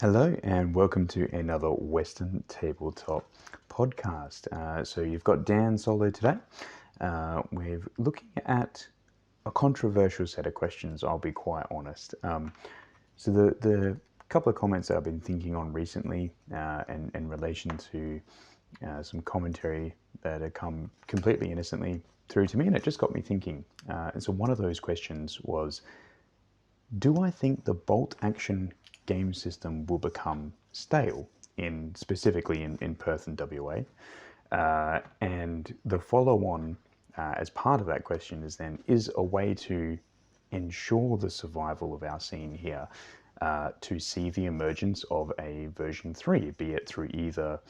Hello and welcome to another Western Tabletop podcast. So you've got Dan solo today. We're looking at a controversial set of questions, I'll be quite honest. So the couple of comments that I've been thinking on recently and in relation to some commentary that had come completely innocently through to me, and it just got me thinking. And so one of those questions was, do I think the bolt action game system will become stale specifically in Perth and WA? And the follow-on as part of that question is a way to ensure the survival of our scene here, to see the emergence of a version 3, be it through either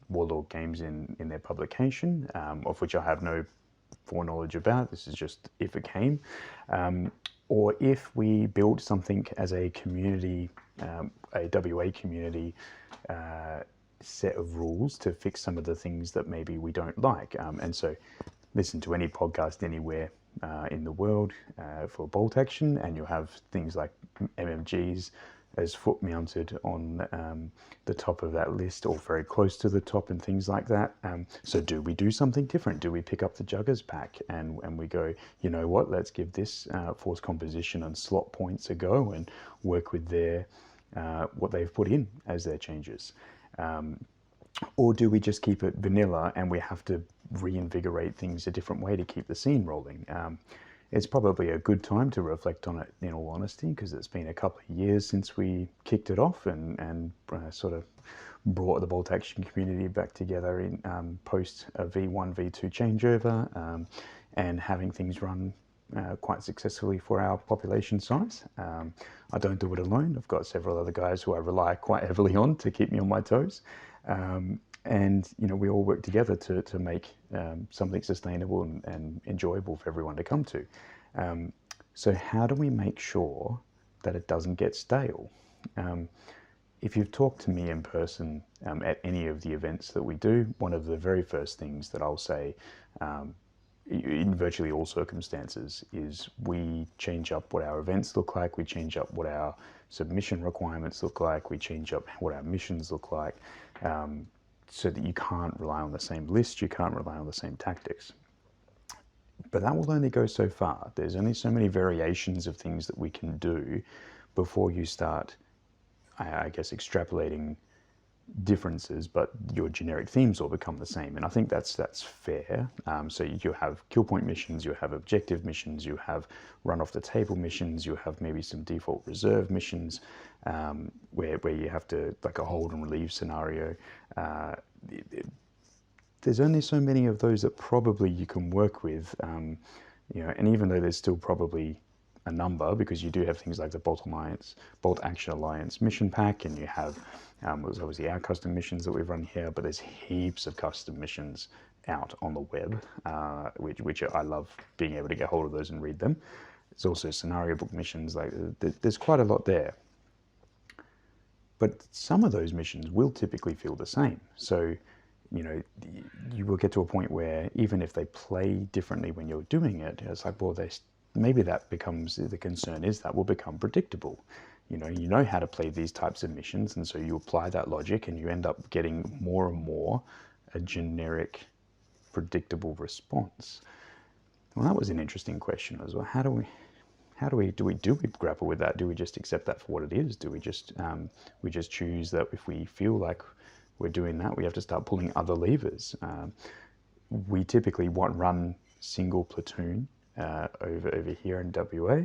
Warlord Games in their publication, of which I have no foreknowledge about. This is just if it came, or if we build something as a community, a WA community set of rules to fix some of the things that maybe we don't like. And so listen to any podcast anywhere in the world for bolt action, and you'll have things like MMGs as foot mounted on the top of that list, or very close to the top, and things like that. So do we do something different? Do we pick up the Juggers pack and we go, you know what, let's give this force composition and slot points a go and work with their what they've put in as their changes? Or do we just keep it vanilla and we have to reinvigorate things a different way to keep the scene rolling? It's probably a good time to reflect on it, in all honesty, because it's been a couple of years since we kicked it off and sort of brought the bolt action community back together in post a V1, V2 changeover, and having things run quite successfully for our population size. I don't do it alone. I've got several other guys who I rely quite heavily on to keep me on my toes. And we all work together to make something sustainable and enjoyable for everyone to come to. So how do we make sure that it doesn't get stale? If you've talked to me in person at any of the events that we do, one of the very first things that I'll say in virtually all circumstances is we change up what our events look like, we change up what our submission requirements look like, we change up what our missions look like, so that you can't rely on the same list, you can't rely on the same tactics. But that will only go so far. There's only so many variations of things that we can do before you start, I guess, extrapolating differences, but your generic themes all become the same. And I think that's fair. So you have kill point missions, you have objective missions, you have run off the table missions, you have maybe some default reserve missions, where you have to, like a hold and relieve scenario. There's only so many of those that probably you can work with, and even though there's still probably a number, because you do have things like the Bolt Action Alliance mission pack, and you have there's obviously our custom missions that we've run here, but there's heaps of custom missions out on the web, which I love being able to get hold of those and read them. There's also scenario book missions, like there's quite a lot there. But some of those missions will typically feel the same. So, you will get to a point where even if they play differently when you're doing it, it's like, well, maybe that becomes, the concern is that will become predictable. You know how to play these types of missions, and so you apply that logic and you end up getting more and more a generic, predictable response. Well, that was an interesting question as well. Do we grapple with that? Do we just accept that for what it is? Do we just choose that if we feel like we're doing that, we have to start pulling other levers? We typically run single platoon over here in WA.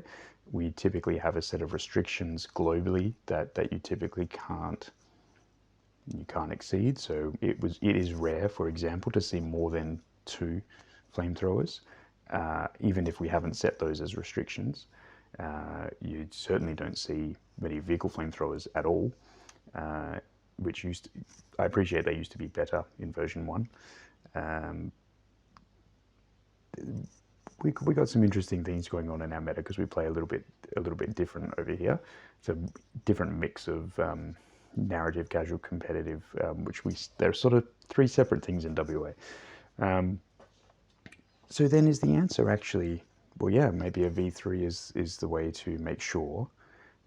We typically have a set of restrictions globally that you typically can't exceed. So it is rare, for example, to see more than 2 flamethrowers, even if we haven't set those as restrictions. You certainly don't see many vehicle flamethrowers at all, which I appreciate they used to be better in version 1. We got some interesting things going on in our meta because we play a little bit different over here. It's a different mix of narrative, casual, competitive, they're sort of 3 separate things in WA. So then is the answer actually, well, yeah, maybe a V3 is the way to make sure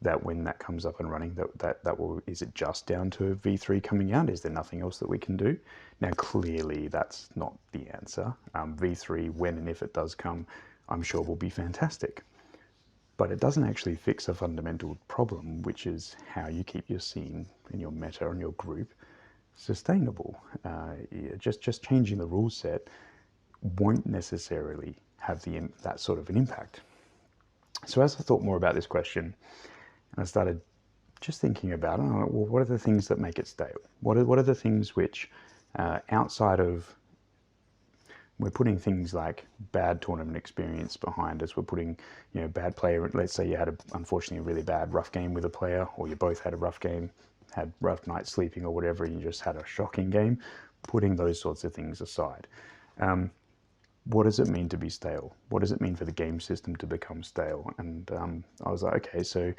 that when that comes up and running, that will, is it just down to V3 coming out? Is there nothing else that we can do? Now, clearly that's not the answer. V3, when and if it does come, I'm sure will be fantastic. But it doesn't actually fix a fundamental problem, which is how you keep your scene and your meta and your group sustainable. Just changing the rule set won't necessarily have that sort of an impact. So as I thought more about this question, and I started just thinking about, well, what are the things that make it stale? What are the things which, outside of, we're putting things like bad tournament experience behind us. We're putting, bad player. Let's say you had unfortunately a really bad rough game with a player, or you both had a rough game, had rough night sleeping or whatever, and you just had a shocking game. Putting those sorts of things aside, what does it mean to be stale? What does it mean for the game system to become stale? And I was like, okay, so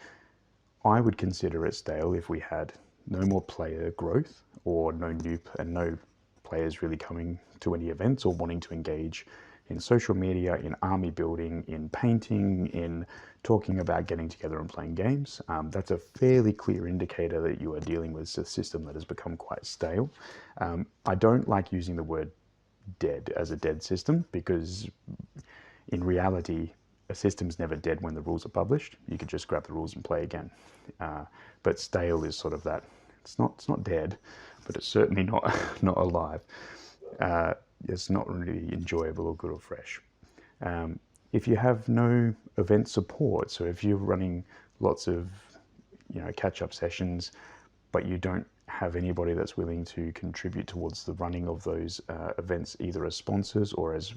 I would consider it stale if we had no more player growth, or no players really coming to any events or wanting to engage in social media, in army building, in painting, in talking about getting together and playing games. That's a fairly clear indicator that you are dealing with a system that has become quite stale. I don't like using the word dead as a dead system, because in reality, a system's never dead when the rules are published. You could just grab the rules and play again. But stale is sort of that. It's not dead, but it's certainly not alive. It's not really enjoyable or good or fresh. If you have no event support, so if you're running lots of catch-up sessions, but you don't have anybody that's willing to contribute towards the running of those events, either as sponsors or as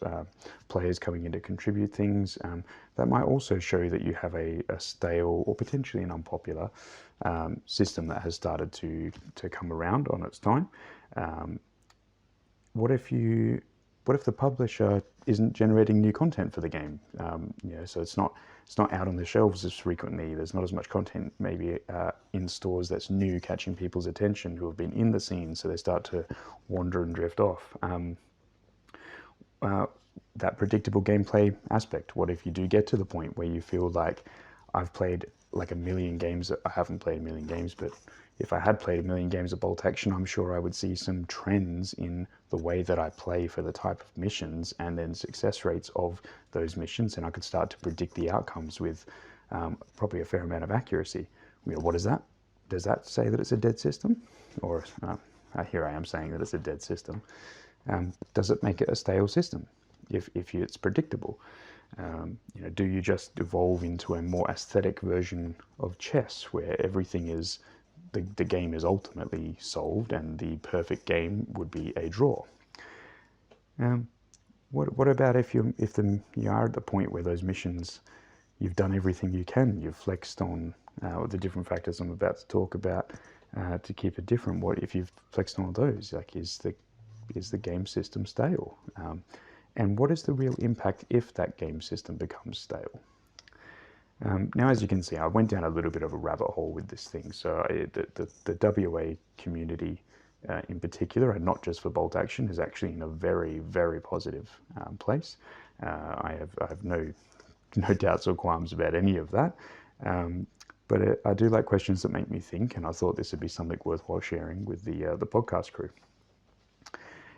players coming in to contribute things, that might also show that you have a stale or potentially an unpopular system that has started to come around on its time. What if the publisher isn't generating new content for the game? So it's not out on the shelves as frequently. There's not as much content maybe in stores that's new, catching people's attention who have been in the scene, so they start to wander and drift off. That predictable gameplay aspect. What if you do get to the point where you feel like, I've played like a million games? I haven't played a million games, but if I had played a million games of Bolt Action, I'm sure I would see some trends in the way that I play for the type of missions, and then success rates of those missions, and I could start to predict the outcomes with probably a fair amount of accuracy. What is that? Does that say that it's a dead system? Or here I am saying that it's a dead system. Does it make it a stale system if it's predictable? Do you just evolve into a more aesthetic version of chess, where everything is, the game is ultimately solved, and the perfect game would be a draw? What about if you are at the point where those missions, you've done everything you can, you've flexed on the different factors I'm about to talk about to keep it different? What if you've flexed on all those? Like, is the game system stale? And what is the real impact if that game system becomes stale? Now, as you can see, I went down a little bit of a rabbit hole with this thing. So the WA community in particular, and not just for Bolt Action, is actually in a very, very positive place. I have no doubts or qualms about any of that. But I do like questions that make me think, and I thought this would be something worthwhile sharing with the podcast crew.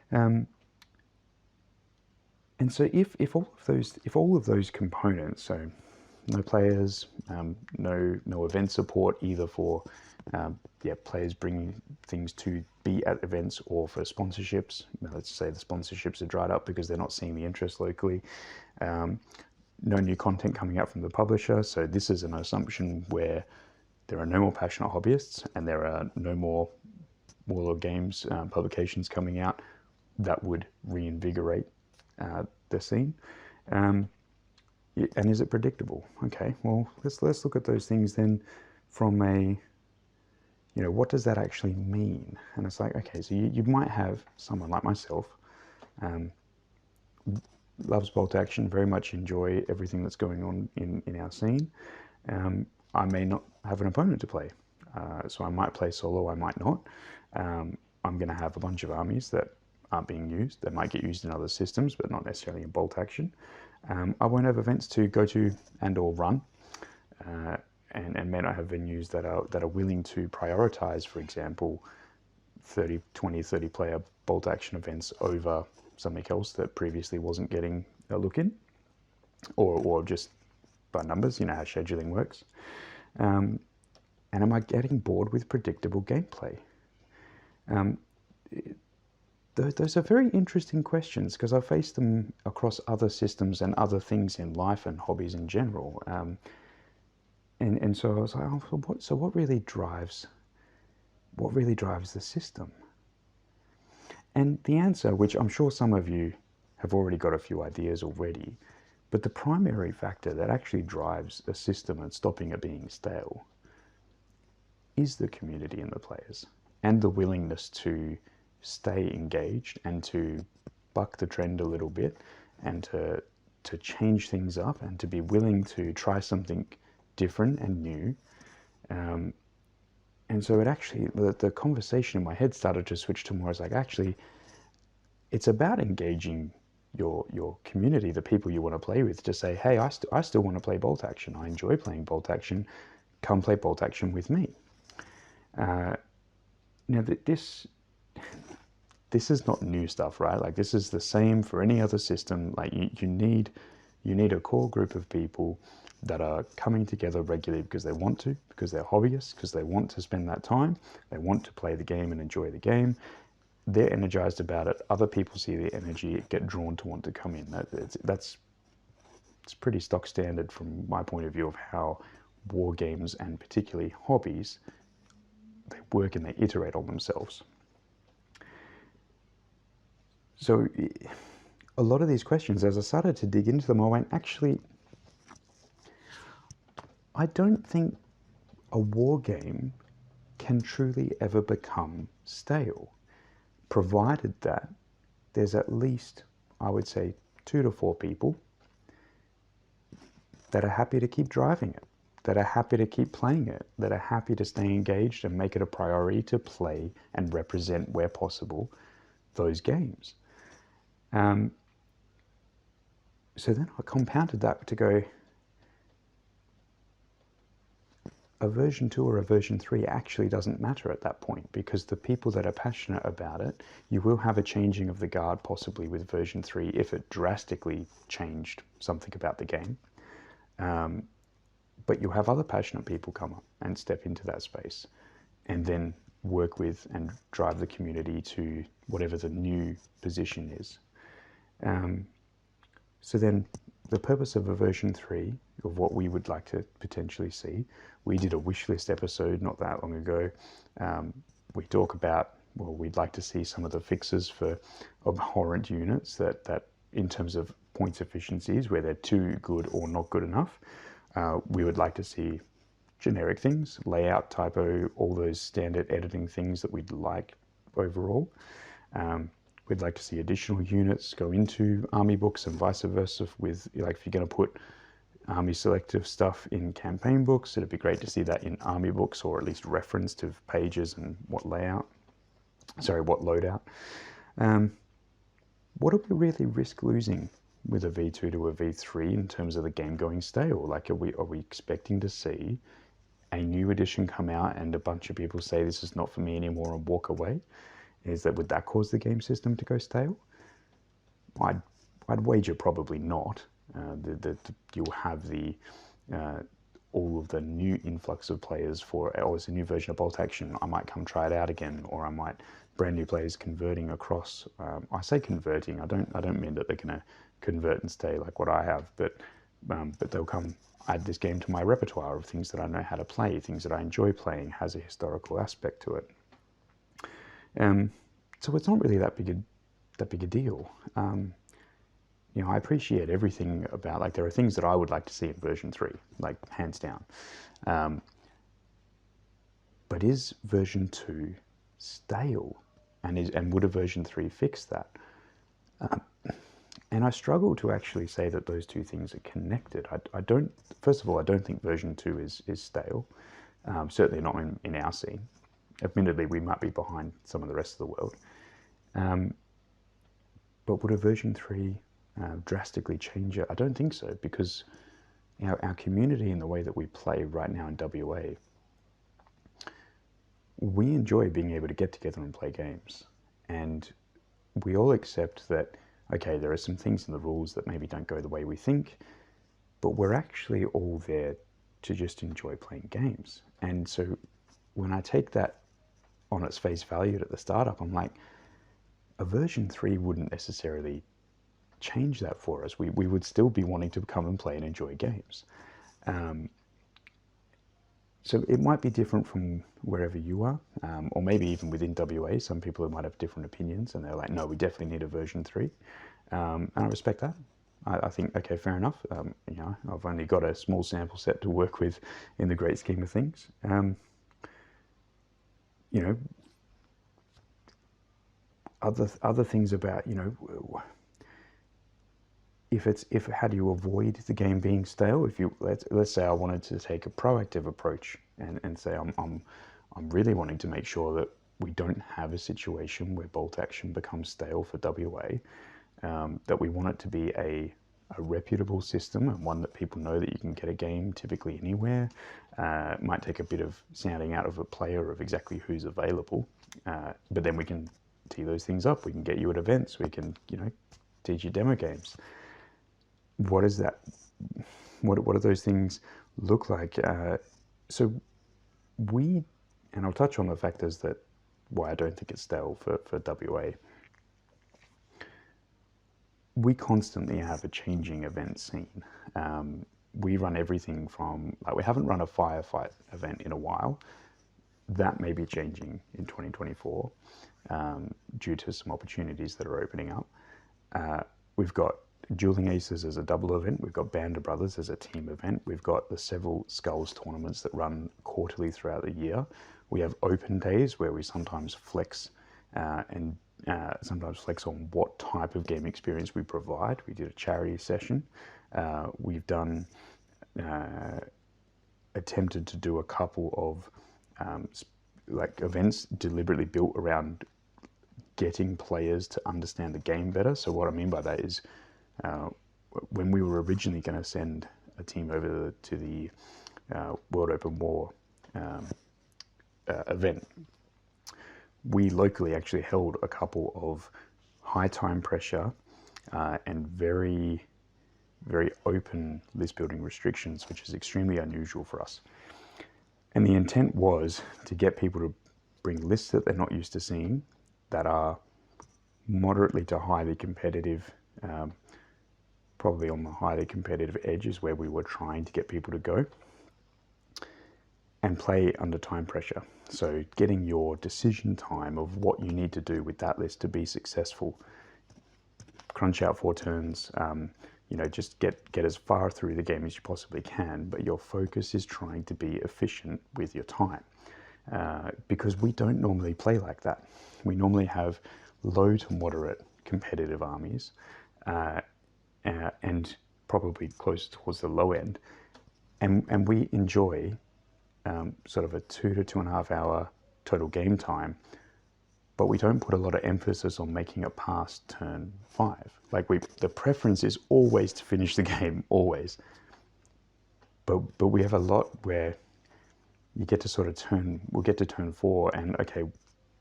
And so if all of those components, so no players, no event support, either for players bringing things to be at events, or for sponsorships. Let's say the sponsorships are dried up because they're not seeing the interest locally. No new content coming out from the publisher. So this is an assumption where there are no more passionate hobbyists, and there are no more Warlord Games publications coming out that would reinvigorate the scene. And is it predictable? Okay, well, let's look at those things then from a, what does that actually mean? And it's like, okay, so you might have someone like myself, loves Bolt Action, very much enjoy everything that's going on in our scene. I may not have an opponent to play, so I might play solo, I might not. I'm going to have a bunch of armies that aren't being used. They might get used in other systems, but not necessarily in Bolt Action. I won't have events to go to and or run. and may not have venues that are willing to prioritize, for example, 30 player bolt action events over something else that previously wasn't getting a look in, or just by numbers, you know how scheduling works. And am I getting bored with predictable gameplay? Those are very interesting questions, because I face them across other systems and other things in life and hobbies in general. And so I was like, oh, so what really drives the system? And the answer, which I'm sure some of you have already got a few ideas already, but the primary factor that actually drives a system and stopping it being stale is the community and the players, and the willingness to stay engaged and to buck the trend a little bit, and to change things up, and to be willing to try something different and new. And so it actually, the conversation in my head started to switch to more as like, actually, it's about engaging your community, the people you want to play with, to say, hey, I still want to play bolt action. I enjoy playing bolt action. Come play bolt action with me. Now, this is not new stuff, right? Like, this is the same for any other system. Like, you need a core group of people that are coming together regularly because they want to, because they're hobbyists, because they want to spend that time, they want to play the game and enjoy the game. They're energized about it. Other people see the energy, get drawn to want to come in. It's pretty stock standard from my point of view of how war games, and particularly hobbies, they work and they iterate on themselves. So a lot of these questions, as I started to dig into them, I went, actually, I don't think a war game can truly ever become stale, provided that there's at least, I would say, 2 to 4 people that are happy to keep driving it, that are happy to keep playing it, that are happy to stay engaged and make it a priority to play and represent, where possible, those games. So then I compounded that to go, a version 2 or a version 3 actually doesn't matter at that point, because the people that are passionate about it, you will have a changing of the guard possibly with version 3 if it drastically changed something about the game. But you'll have other passionate people come up and step into that space, and then work with and drive the community to whatever the new position is. So then the purpose of a version 3, of what we would like to potentially see, we did a wish list episode not that long ago. We talk about, well, we'd like to see some of the fixes for abhorrent units that in terms of points efficiencies, where they're too good or not good enough. We would like to see generic things, layout, typo, all those standard editing things that we'd like overall. We'd like to see additional units go into army books and vice versa. With, like, if you're going to put army selective stuff in campaign books, it'd be great to see that in army books, or at least reference to pages and what loadout. What do we really risk losing with a V2 to a V3 in terms of the game going stale? Like, are we expecting to see a new edition come out and a bunch of people say this is not for me anymore and walk away? Would that cause the game system to go stale? I'd wager probably not. You'll have all of the new influx of players for, oh, it's a new version of bolt action, I might come try it out again, or I might brand new players converting across. I say converting, I don't mean that they're going to convert and stay like what I have, but they'll come add this game to my repertoire of things that I know how to play, things that I enjoy playing, has a historical aspect to it. So it's not really that big a deal. I appreciate everything about, like, there are things that I would like to see in version 3, like, hands down. But is version 2 stale? And would a version 3 fix that? And I struggle to actually say that those two things are connected. First of all, I don't think version 2 is stale. Certainly not in our scene. Admittedly, we might be behind some of the rest of the world. But would a version 3 drastically change it? I don't think so, because our community and the way that we play right now in WA, we enjoy being able to get together and play games. And we all accept that, okay, there are some things in the rules that maybe don't go the way we think, but we're actually all there to just enjoy playing games. And so when I take that on its face value at the startup, I'm like, a version 3 wouldn't necessarily change that for us. We would still be wanting to come and play and enjoy games. So it might be different from wherever you are, or maybe even within WA, some people might have different opinions and they're like, no, we definitely need a version 3. And I respect that. I think, okay, fair enough. You know, I've only got a small sample set to work with in the great scheme of things. You know, other things about, you know, if how do you avoid the game being stale? If you let's say I wanted to take a proactive approach and say I'm really wanting to make sure that we don't have a situation where bolt action becomes stale for WA, that we want it to be a reputable system and one that people know that you can get a game typically anywhere. It might take a bit of sounding out of a player of exactly who's available, but then we can tee those things up. We can get you at events. We can, you know, teach you demo games. What is that? What do those things look like? So we, and I'll touch on the factors that why I don't think it's stale for WA. We constantly have a changing event scene. We run everything from, like, we haven't run a firefight event in a while. That may be changing in 2024 due to some opportunities that are opening up. We've got Dueling Aces as a double event. We've got Band of Brothers as a team event. We've got the several Skulls tournaments that run quarterly throughout the year. We have open days where we sometimes flex and sometimes flex on what type of game experience we provide. We did a charity session. We've done attempted to do a couple of like events deliberately built around getting players to understand the game better. So what I mean by that is when we were originally going to send a team over to the World Open War event, we locally actually held a couple of high time pressure and very, very open list building restrictions, which is extremely unusual for us. And the intent was to get people to bring lists that they're not used to seeing, that are moderately to highly competitive, probably on the highly competitive edge is where we were trying to get people to go, and play under time pressure. So getting your decision time of what you need to do with that list to be successful, crunch out 4 turns, you know, just get as far through the game as you possibly can, but your focus is trying to be efficient with your time. Because we don't normally play like that. We normally have low to moderate competitive armies, and probably close towards the low end. And we enjoy sort of a 2 to 2.5 hour total game time, but we don't put a lot of emphasis on making it past turn 5. Like the preference is always to finish the game, always. But we have a lot where you get to sort of we'll get to turn 4 and okay,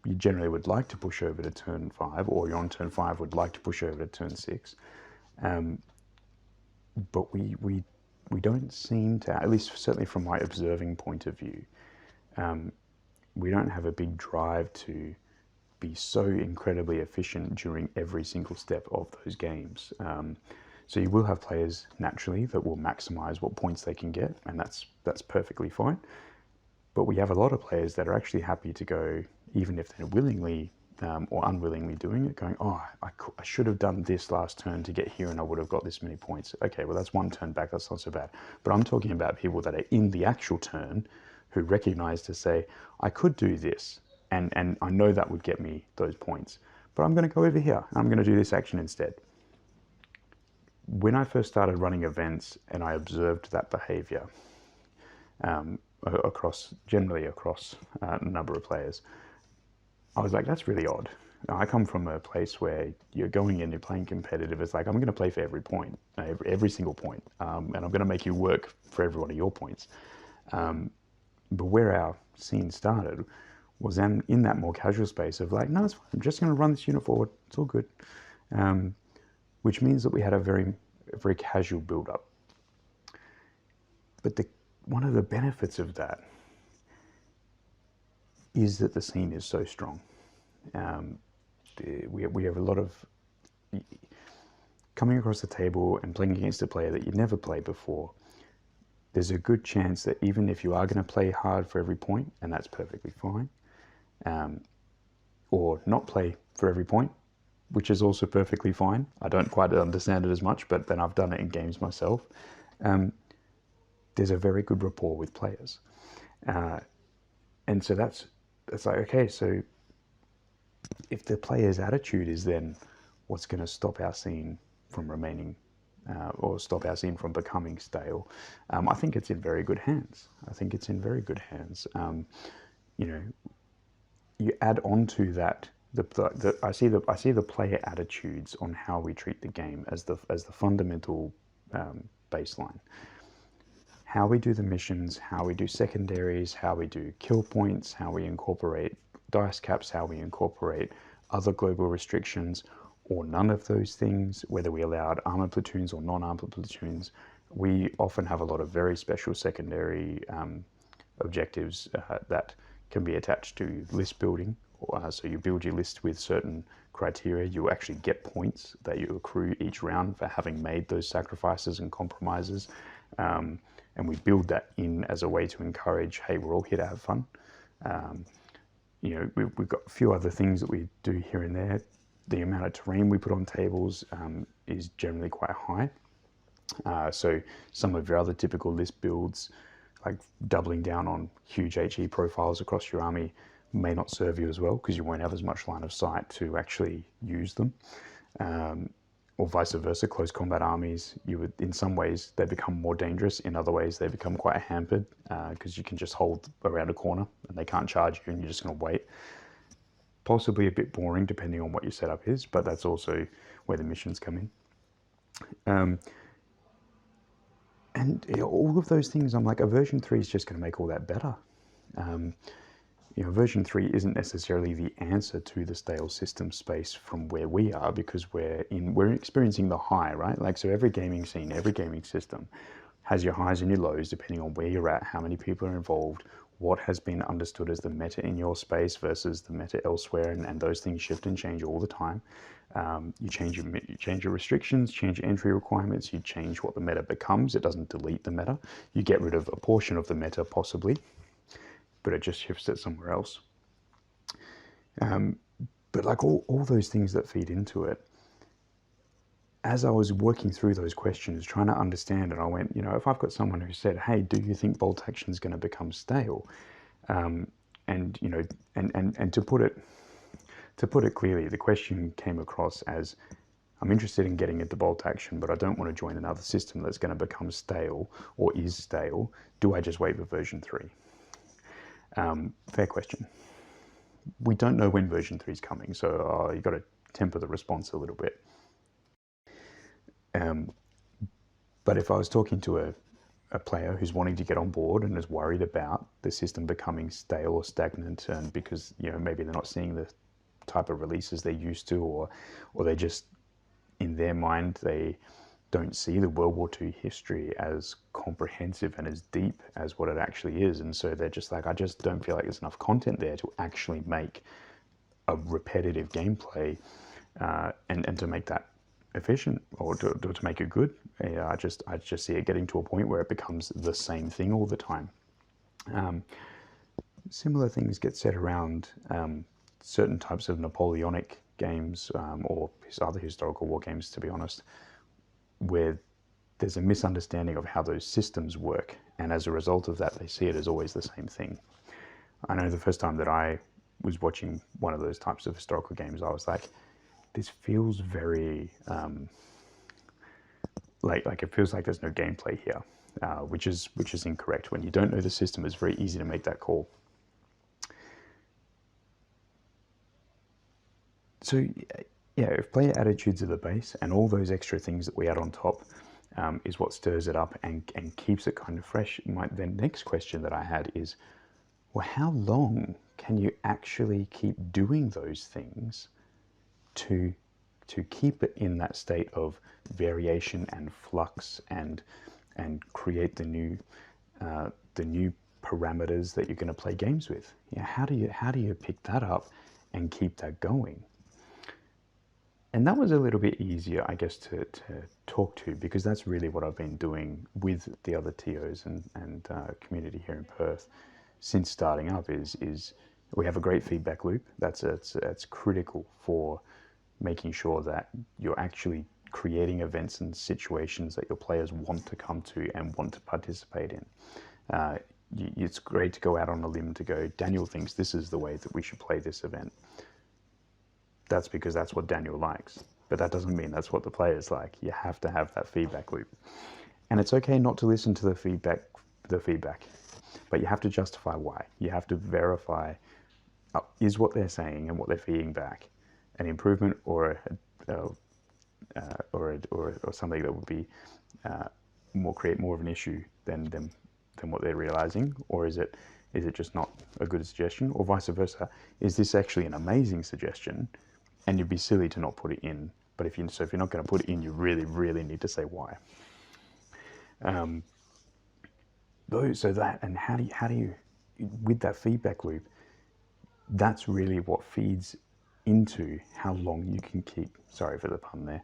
you generally would like to push over to turn 5, or you're on turn 5 would like to push over to turn 6. But we don't seem to, at least certainly from my observing point of view, we don't have a big drive to be so incredibly efficient during every single step of those games. So you will have players naturally that will maximize what points they can get, and that's perfectly fine. But we have a lot of players that are actually happy to go, even if they're willingly or unwillingly doing it, going, oh, I should have done this last turn to get here and I would have got this many points. Okay, well, that's 1 turn back, that's not so bad. But I'm talking about people that are in the actual turn who recognize to say, I could do this, and I know that would get me those points, but I'm going to go over here, and I'm going to do this action instead. When I first started running events and I observed that behavior generally across a number of players, I was like, that's really odd. I come from a place where you're going in, you're playing competitive. It's like, I'm going to play for every point, every single point, and I'm going to make you work for every one of your points. But where our scene started was in that more casual space of like, no, it's fine. I'm just going to run this unit forward. It's all good. Which means that we had a very casual build-up. But one of the benefits of that is that the scene is so strong. We have a lot of coming across the table and playing against a player that you've never played before. There's a good chance that even if you are going to play hard for every point, and that's perfectly fine, or not play for every point, which is also perfectly fine. I don't quite understand it as much, but then I've done it in games myself. There's a very good rapport with players. And so that's like, okay, so if the player's attitude is then what's going to stop our scene from remaining or stop our scene from becoming stale, I think it's in very good hands. You know, you add on to that I see the player attitudes on how we treat the game as the fundamental baseline. How we do the missions, how we do secondaries, how we do kill points, how we incorporate dice caps, how we incorporate other global restrictions, or none of those things, whether we allowed armored platoons or non-armored platoons. We often have a lot of very special secondary objectives that can be attached to list building. So you build your list with certain criteria. You actually get points that you accrue each round for having made those sacrifices and compromises. And we build that in as a way to encourage, hey, we're all here to have fun. You know, we've got a few other things that we do here and there. The amount of terrain we put on tables is generally quite high. So some of your other typical list builds, like doubling down on huge HE profiles across your army, may not serve you as well because you won't have as much line of sight to actually use them. Or vice versa, close combat armies, in some ways they become more dangerous, in other ways they become quite hampered because you can just hold around a corner and they can't charge you and you're just going to wait. Possibly a bit boring depending on what your setup is, but that's also where the missions come in. And all of those things, I'm like, a version 3 is just going to make all that better. You know, version 3 isn't necessarily the answer to the stale system space from where we are, because we're experiencing the high, right? Like, so every gaming scene, every gaming system has your highs and your lows depending on where you're at, how many people are involved, what has been understood as the meta in your space versus the meta elsewhere, and those things shift and change all the time. You change your restrictions, change your entry requirements, you change what the meta becomes. It doesn't delete the meta. You get rid of a portion of the meta possibly, but it just shifts it somewhere else. But like all those things that feed into it, as I was working through those questions, trying to understand, and I went, you know, if I've got someone who said, hey, do you think bolt action is going to become stale? And, you know, and to put it clearly, the question came across as, I'm interested in getting into bolt action, but I don't want to join another system that's going to become stale or is stale. Do I just wait for version 3? Fair question. We don't know when version 3 is coming, so you've got to temper the response a little bit. But if I was talking to a player who's wanting to get on board and is worried about the system becoming stale or stagnant, and because, you know, maybe they're not seeing the type of releases they're used to, or they just, in their mind, they don't see the World War II history as comprehensive and as deep as what it actually is. And so they're just like, I just don't feel like there's enough content there to actually make a repetitive gameplay and to make that efficient, or to make it good. I just see it getting to a point where it becomes the same thing all the time. Similar things get said around certain types of Napoleonic games or other historical war games, to be honest, where there's a misunderstanding of how those systems work, and as a result of that, they see it as always the same thing. I know the first time that I was watching one of those types of historical games, I was like, this feels very like it feels like there's no gameplay here, which is incorrect. When you don't know the system, it's very easy to make that call. So yeah, if player attitudes are the base and all those extra things that we add on top is what stirs it up and keeps it kind of fresh, the next question that I had is, well, how long can you actually keep doing those things to keep it in that state of variation and flux and create the new parameters that you're going to play games with? Yeah, how do you pick that up and keep that going? And that was a little bit easier, I guess, to talk to, because that's really what I've been doing with the other TOs and community here in Perth since starting up. Is we have a great feedback loop. That's critical for making sure that you're actually creating events and situations that your players want to come to and want to participate in. It's great to go out on a limb to go, Daniel thinks this is the way that we should play this event. That's because that's what Daniel likes. But that doesn't mean that's what the players like. You have to have that feedback loop. And it's okay not to listen to the feedback, but you have to justify why. You have to verify, is what they're saying and what they're feeding back an improvement or something that would be create more of an issue than what they're realizing, or is it just not a good suggestion, or vice versa? Is this actually an amazing suggestion, and you'd be silly to not put it in? But if you're not going to put it in, you really, really need to say why. So that, and how do you with that feedback loop, that's really what feeds into how long you can keep. Sorry for the pun there.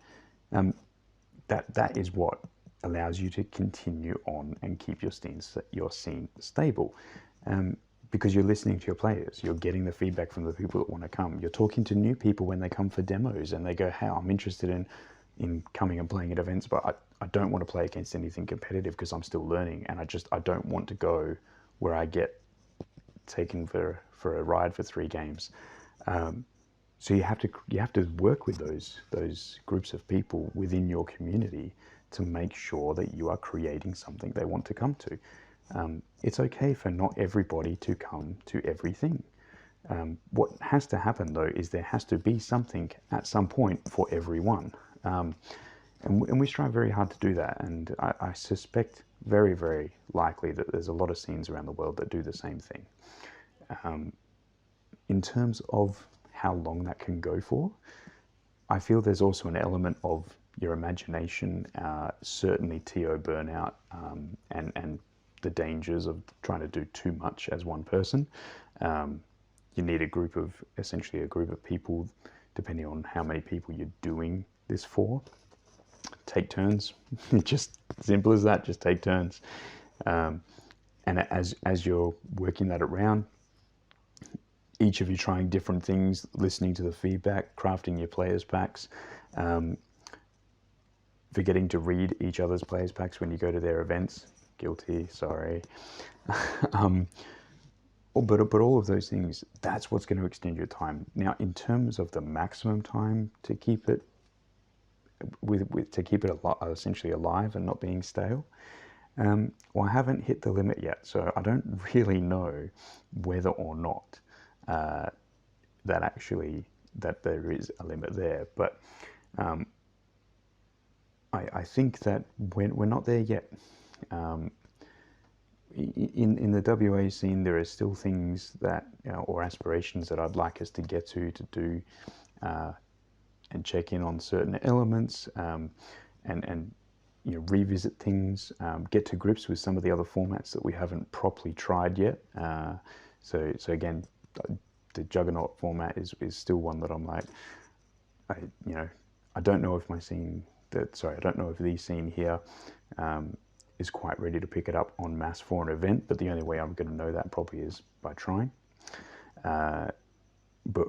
That is what allows you to continue on and keep your scene stable. Because you're listening to your players, you're getting the feedback from the people that want to come. You're talking to new people when they come for demos and they go, hey, I'm interested in coming and playing at events, but I don't want to play against anything competitive because I'm still learning, and I don't want to go where I get taken for a ride for 3 games. So you have to work with those groups of people within your community to make sure that you are creating something they want to come to. It's okay for not everybody to come to everything. What has to happen, though, is there has to be something at some point for everyone. And we strive very hard to do that. And I suspect very, very likely that there's a lot of scenes around the world that do the same thing. In terms of how long that can go for, I feel there's also an element of your imagination, certainly TO burnout, and the dangers of trying to do too much as one person. You need essentially a group of people, depending on how many people you're doing this for. Take turns, just simple as that, just take turns. And as you're working that around, each of you trying different things, listening to the feedback, crafting your players packs, forgetting to read each other's players packs when you go to their events. Guilty, sorry. But all of those things, that's what's going to extend your time. Now, in terms of the maximum time to keep it essentially alive and not being stale, well, I haven't hit the limit yet, so I don't really know whether or not that there is a limit there. But I think that we're not there yet. In the WA scene, there are still things that, or aspirations that I'd like us to get to do, and check in on certain elements, and revisit things, get to grips with some of the other formats that we haven't properly tried yet. So again, the Juggernaut format is still one that I'm like, I don't know if I don't know if the scene here is quite ready to pick it up en masse for an event, but the only way I'm going to know that probably is by trying. But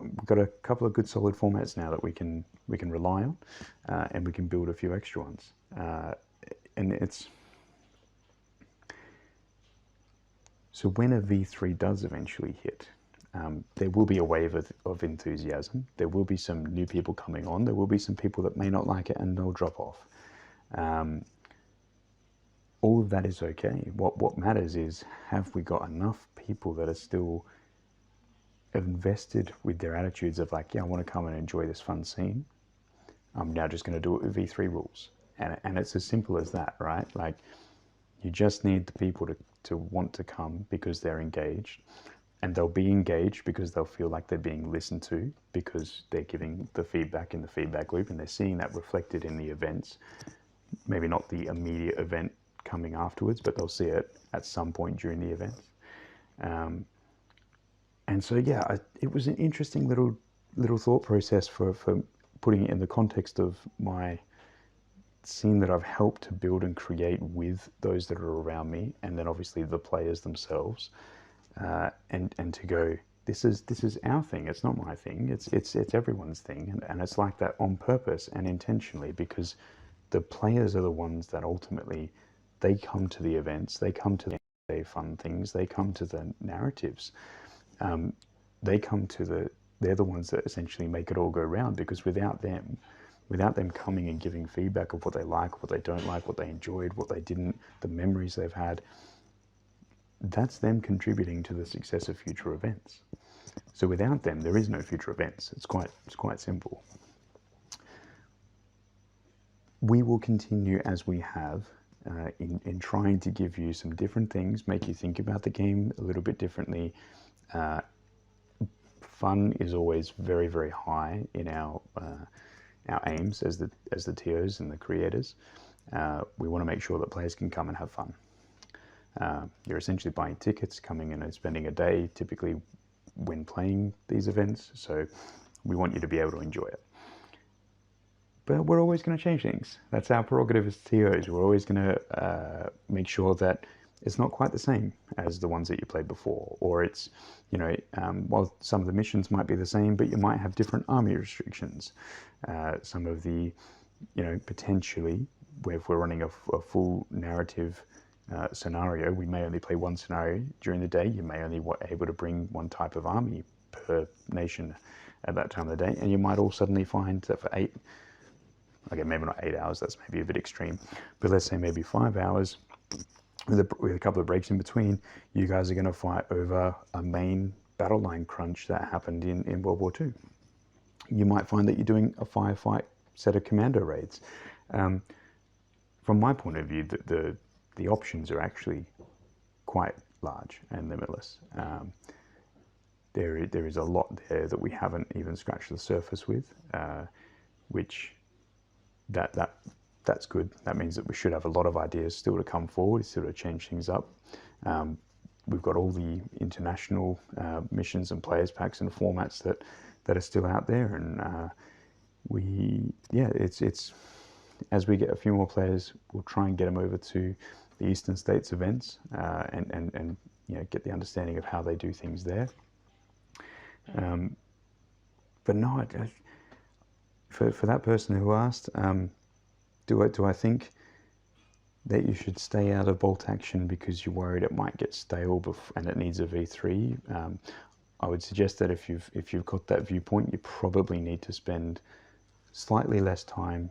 we've got a couple of good solid formats now that we can rely on, and we can build a few extra ones. And it's so when a V3 does eventually hit, there will be a wave of enthusiasm. There will be some new people coming on. There will be some people that may not like it and they'll drop off. All of that is okay. What matters is, have we got enough people that are still invested with their attitudes of like, yeah, I want to come and enjoy this fun scene, I'm now just going to do it with V3 rules. And it's as simple as that, right? Like, you just need the people to want to come because they're engaged. And they'll be engaged because they'll feel like they're being listened to, because they're giving the feedback in the feedback loop, and they're seeing that reflected in the events. Maybe not the immediate event coming afterwards, but they'll see it at some point during the event. And so, yeah, it was an interesting little thought process for putting it in the context of my scene that I've helped to build and create with those that are around me, and then obviously the players themselves, and to go, this is our thing. It's not my thing. It's everyone's thing, and it's like that on purpose and intentionally, because the players are the ones that ultimately, they come to the events, they come to the fun things, they come to the narratives. They're the ones that essentially make it all go round, because without them coming and giving feedback of what they like, what they don't like, what they enjoyed, what they didn't, the memories they've had, that's them contributing to the success of future events. So without them, there is no future events. It's quite simple. We will continue as we have in trying to give you some different things, make you think about the game a little bit differently. Fun is always very, very high in our aims as the TOs and the creators. We want to make sure that players can come and have fun. You're essentially buying tickets, coming in and spending a day, typically when playing these events. So we want you to be able to enjoy it. But we're always going to change things. That's our prerogative as TOs. We're always going to make sure that it's not quite the same as the ones that you played before, or it's, while some of the missions might be the same, but you might have different army restrictions. Some of the, potentially, if we're running a full narrative scenario, we may only play one scenario during the day. You may only be able to bring one type of army per nation at that time of the day, and you might all suddenly find that for maybe not 8 hours, that's maybe a bit extreme, but let's say maybe 5 hours, with a couple of breaks in between, you guys are going to fight over a main battle line crunch that happened in World War II. You might find that you're doing a firefight set of commando raids. From my point of view, the options are actually quite large and limitless. There is a lot there that we haven't even scratched the surface with, which that's good. That means that we should have a lot of ideas still to come forward, still to change things up. We've got all the international missions and players packs and formats that are still out there, and it's as we get a few more players, we'll try and get them over to the Eastern States events, and get the understanding of how they do things there. But no, for that person who asked, do I think that you should stay out of bolt action because you're worried it might get stale and it needs a V3? I would suggest that if you've got that viewpoint, you probably need to spend slightly less time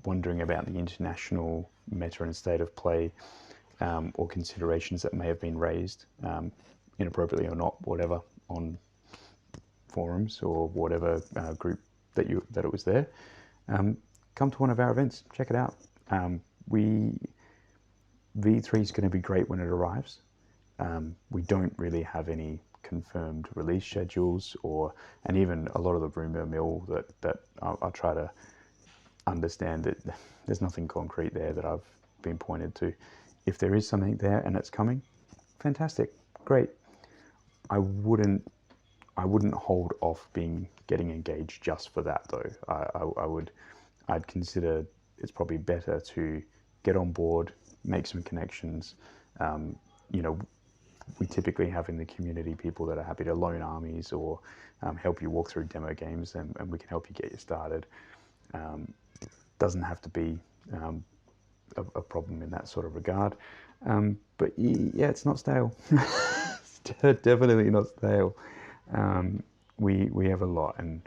wondering about the international meta and state of play, or considerations that may have been raised, inappropriately or not, whatever, on forums or whatever group that it was there. Come to one of our events, check it out. V3 is going to be great when it arrives. We don't really have any confirmed release schedules, and even a lot of the rumor mill that I'll try to understand that there's nothing concrete there that I've been pointed to. If there is something there and it's coming, fantastic, great. I wouldn't hold off getting engaged just for that though. I'd consider it's probably better to get on board, make some connections. We typically have in the community people that are happy to loan armies or help you walk through demo games, and we can help you get you started. Doesn't have to be a problem in that sort of regard. But yeah, it's not stale. It's definitely not stale. We have a lot, and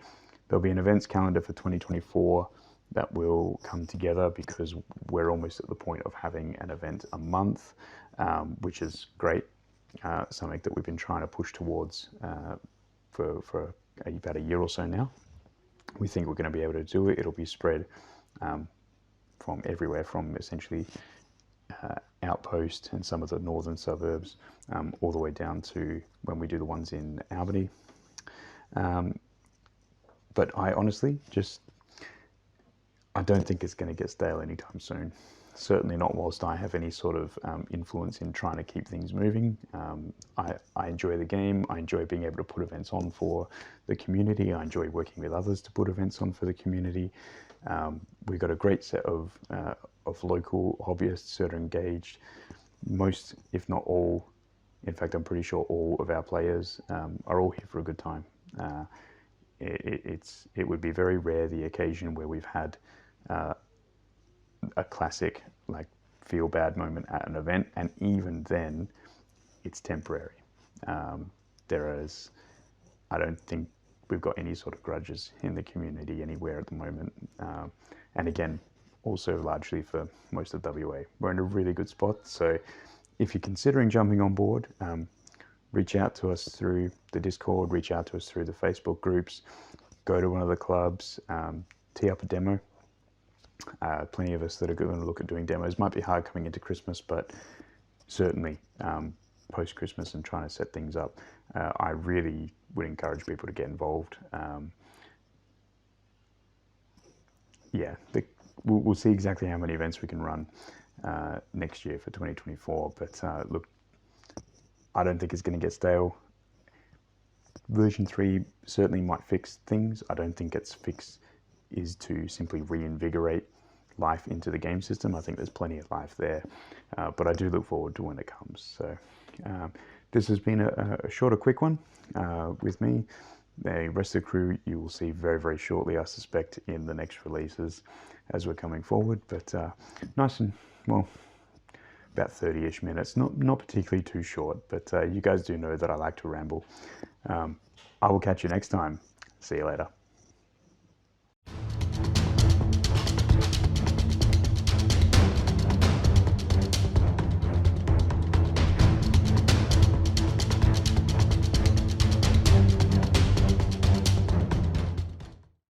there'll be an events calendar for 2024 that will come together, because we're almost at the point of having an event a month, which is great. Something that we've been trying to push towards for about a year or so now. We think we're going to be able to do it. It'll be spread from everywhere, from essentially Outpost and some of the northern suburbs, all the way down to when we do the ones in Albany. But I honestly I don't think it's going to get stale anytime soon. Certainly not whilst I have any sort of influence in trying to keep things moving. I enjoy the game. I enjoy being able to put events on for the community. I enjoy working with others to put events on for the community. We've got a great set of local hobbyists that are engaged. Most, if not all, in fact, I'm pretty sure all of our players are all here for a good time. It would be very rare the occasion where we've had a classic feel bad moment at an event, and even then it's temporary. I don't think we've got any sort of grudges in the community anywhere at the moment, and again, also largely for most of WA, we're in a really good spot. So if you're considering jumping on board, reach out to us through the Discord, reach out to us through the Facebook groups, go to one of the clubs, tee up a demo. Plenty of us that are going to look at doing demos. Might be hard coming into Christmas, but certainly post-Christmas and trying to set things up, I really would encourage people to get involved. We'll see exactly how many events we can run next year for 2024, but look, I don't think it's going to get stale. Version 3 certainly might fix things. I don't think its fix is to simply reinvigorate life into the game system. I think there's plenty of life there, but I do look forward to when it comes. So this has been a shorter, quick one with me. The rest of the crew you will see very, very shortly, I suspect, in the next releases as we're coming forward. But nice and, well, about 30-ish minutes, not particularly too short, but you guys do know that I like to ramble. I will catch you next time. See you later.